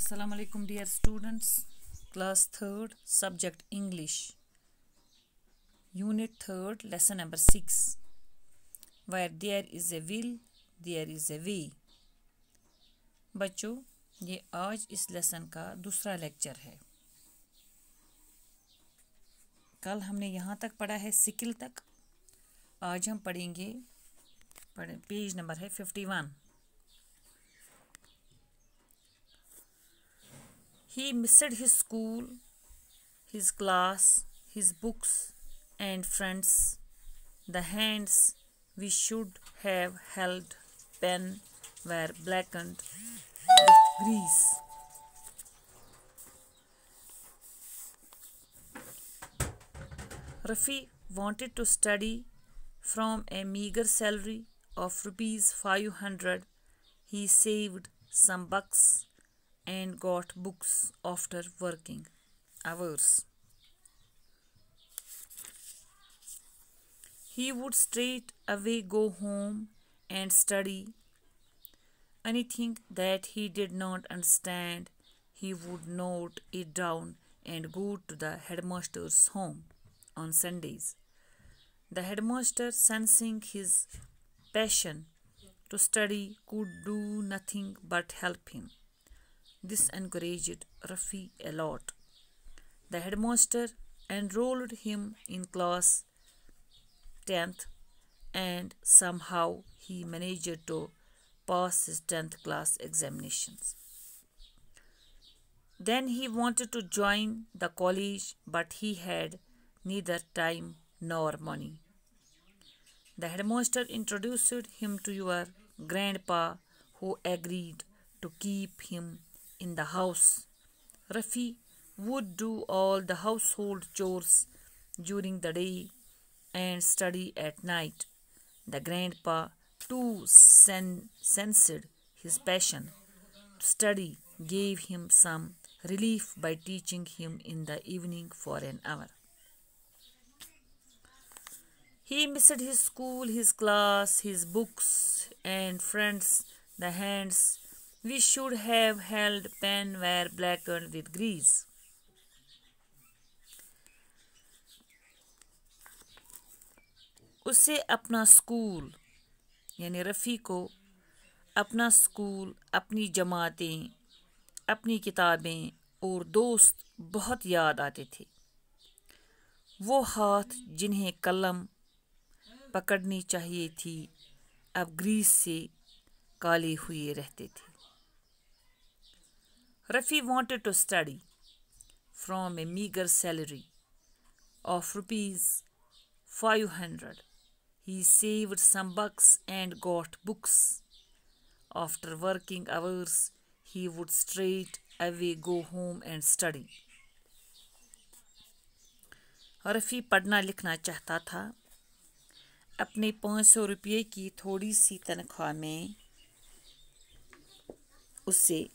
Assalamu alaikum dear students, class 3rd, subject English, unit 3rd, lesson number 6. Where there is a will, there is a way. बच्चों, ये आज इस lesson का दूसरा lecture है। कल हमने यहाँ तक पढ़ा है स्किल तक। आज हम पढ़ेंगे पेज नंबर है 51। He missed his school, his class, his books and friends. The hands we should have held pen were blackened with grease. Rafi wanted to study from a meager salary of rupees 500. He saved some bucks and got books after working hours. He would straight away go home and study. Anything that he did not understand, he would note it down and go to the headmaster's home on Sundays. The headmaster, sensing his passion to study, could do nothing but help him. This encouraged Rafi a lot. The headmaster enrolled him in class 10th and somehow he managed to pass his 10th class examinations. Then he wanted to join the college, but he had neither time nor money. The headmaster introduced him to your grandpa, who agreed to keep him in the house. Rafi would do all the household chores during the day and study at night. The grandpa too sensed his passion to study, gave him some relief by teaching him in the evening for an hour. He missed his school, his class, his books and friends. The hands we should have held pen were blackened with grease. उसे अपना school यानी रफ़ी को अपना school, अपनी जमातें, अपनी किताबें और दोस्त बहुत याद आते थे। वो हाथ जिन्हें कलम पकड़नी चाहिए थी अब ग्रीस से काले हुए रहते थे। Rafi wanted to study from a meager salary of rupees 500. He saved some bucks and got books. After working hours, he would straight away go home and study. Rafi पढ़ना लिखना चाहता था। अपने 500 रुपये की थोड़ी सी तनख्वाह में उससे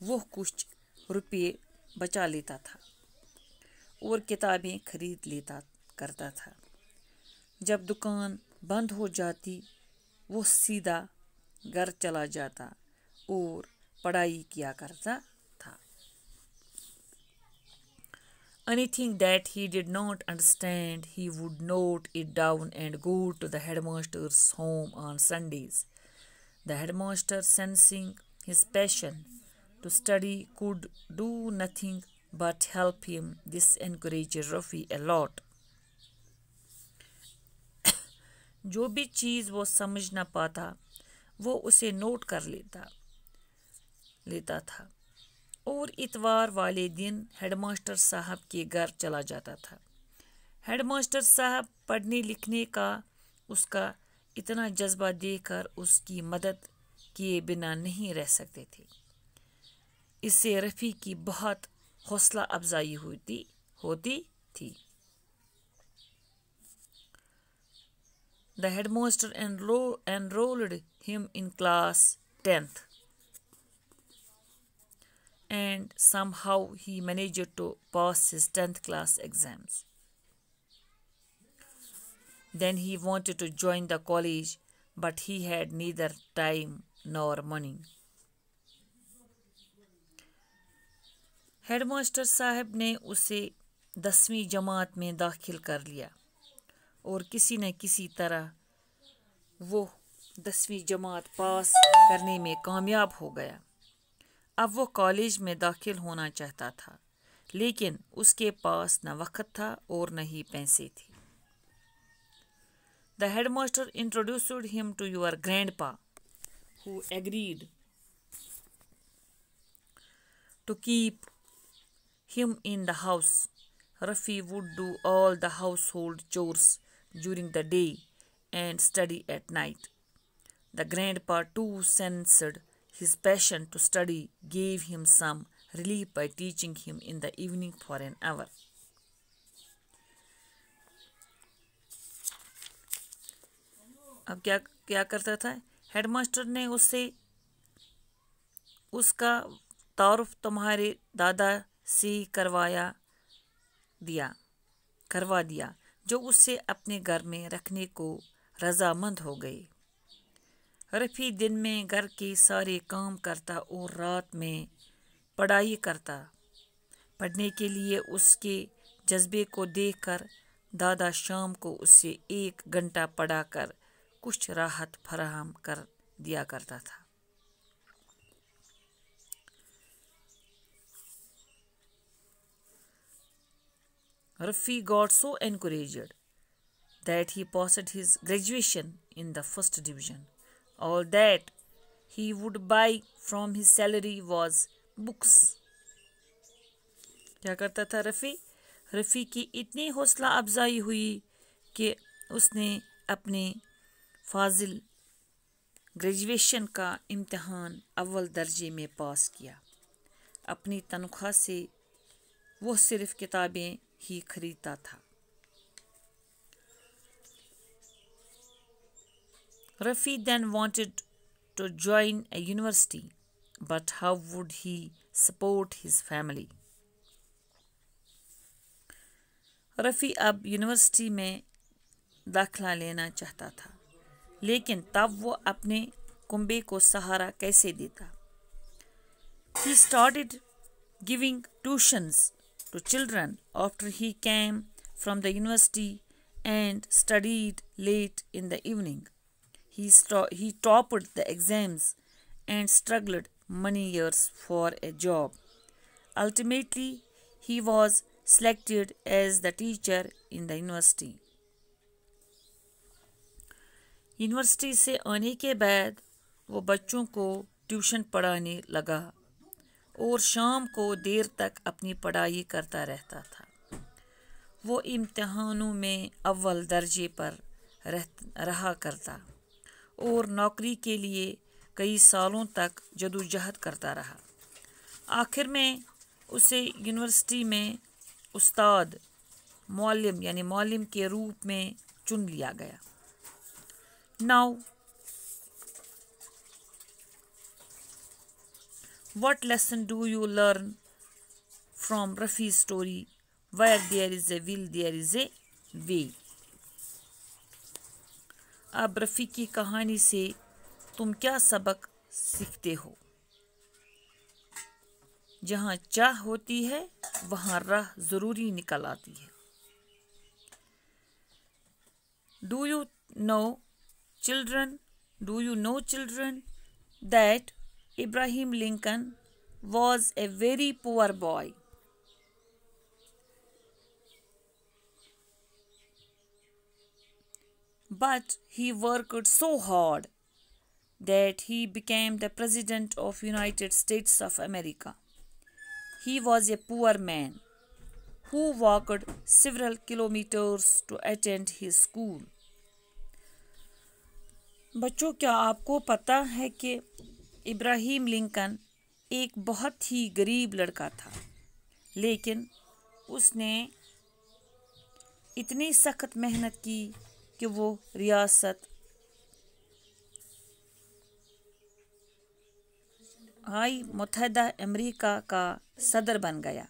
वो कुछ रुपये बचा लेता था और किताबें खरीद लेता करता था। जब दुकान बंद हो जाती वो सीधा घर चला जाता और पढ़ाई किया करता था। Anything that he did not understand, he would note it down and go to the headmaster's home on Sundays. The headmaster, sensing his passion to study, could do nothing but help him. This encouraged Rafi a lot. जो भी चीज़ वो समझ ना पाता वो उसे note कर लेता था और इतवार वाले दिन हेडमास्टर साहब के घर चला जाता था। हेडमास्टर साहब पढ़ने लिखने का उसका इतना जज्बा देखकर उसकी मदद किए बिना नहीं रह सकते थे। इससे रफ़ी की बहुत हौसला अफजाई होती थी। The headmaster enrolled him in class 10th and somehow he managed to pass his 10th class exams. Then he wanted to join the college, but he had neither time nor money. Headmaster साहब ने उसे 10वीं जमात में दाखिल कर लिया और किसी न किसी तरह वो 10वीं जमात पास करने में कामयाब हो गया। अब वो कॉलेज में दाखिल होना चाहता था, लेकिन उसके पास न वक्त था और न ही पैसे थे। The headmaster introduced him to your grandpa, who agreed to keep him in the house. Rafi would do all the household chores during the day and study at night. The grandpa too sensed his passion to study, gave him some relief by teaching him in the evening for an hour. अब क्या करता था? Headmaster ने उससे उसका तारुफ तुम्हारे दादा से करवा दिया, जो उससे अपने घर में रखने को रजामंद हो गए। रफ़ी दिन में घर के सारे काम करता और रात में पढ़ाई करता। पढ़ने के लिए उसके जज्बे को देखकर दादा शाम को उससे 1 घंटा पढ़ाकर कुछ राहत फराहम कर दिया करता था। Rafi got so encouraged that he passed his graduation in the first division. All that he would buy from his salary was books. क्या करता था रफ़ी की इतनी हौसला अफजाई हुई कि उसने अपने फाजिल ग्रेजुएशन का इम्तिहान अव्वल दर्जे में पास किया। अपनी तनख्वाह से वो सिर्फ किताबें ही खरीदता था। Rafi then wanted to join a university, but how would he support his family? Rafi अब यूनिवर्सिटी में दाखिला लेना चाहता था, लेकिन तब वो अपने कुंबे को सहारा कैसे देता? He started giving tuitions to children after he came from the university and studied late in the evening. He topped the exams and struggled many years for a job. Ultimately, he was selected as the teacher in the university. University से आने के बाद वो बच्चों को tuition पढ़ाने लगा और शाम को देर तक अपनी पढ़ाई करता रहता था। वो इम्तिहानों में अव्वल दर्जे पर रहा करता और नौकरी के लिए कई सालों तक जदोजहद करता रहा। आखिर में उसे यूनिवर्सिटी में उस्ताद मौलिम के रूप में चुन लिया गया। Now, what lesson do you learn from Rafi's story? Where there is a will, there is a way. अब रफ़ी की कहानी से तुम क्या सबक सीखते हो? जहाँ चाह होती है वहाँ राह ज़रूरी निकल आती है। Do you know children that Abraham Lincoln was a very poor boy? But he worked so hard that he became the President of United States of America. He was a poor man who walked several kilometers to attend his school. बच्चों, क्या आपको पता है कि Ibrahim Lincoln एक बहुत ही गरीब लड़का था, लेकिन उसने इतनी सख्त मेहनत की कि वो रियासत मुत्तहिदा अमेरिका का सदर बन गया।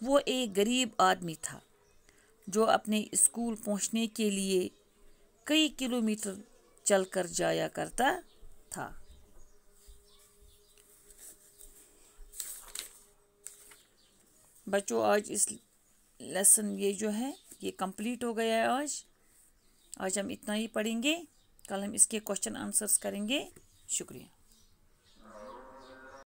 वो एक गरीब आदमी था जो अपने स्कूल पहुंचने के लिए कई किलोमीटर चलकर जाया करता था। बच्चों आज इस लेसन ये जो है ये कंप्लीट हो गया है। आज हम इतना ही पढ़ेंगे। कल हम इसके क्वेश्चन आंसर्स करेंगे। शुक्रिया।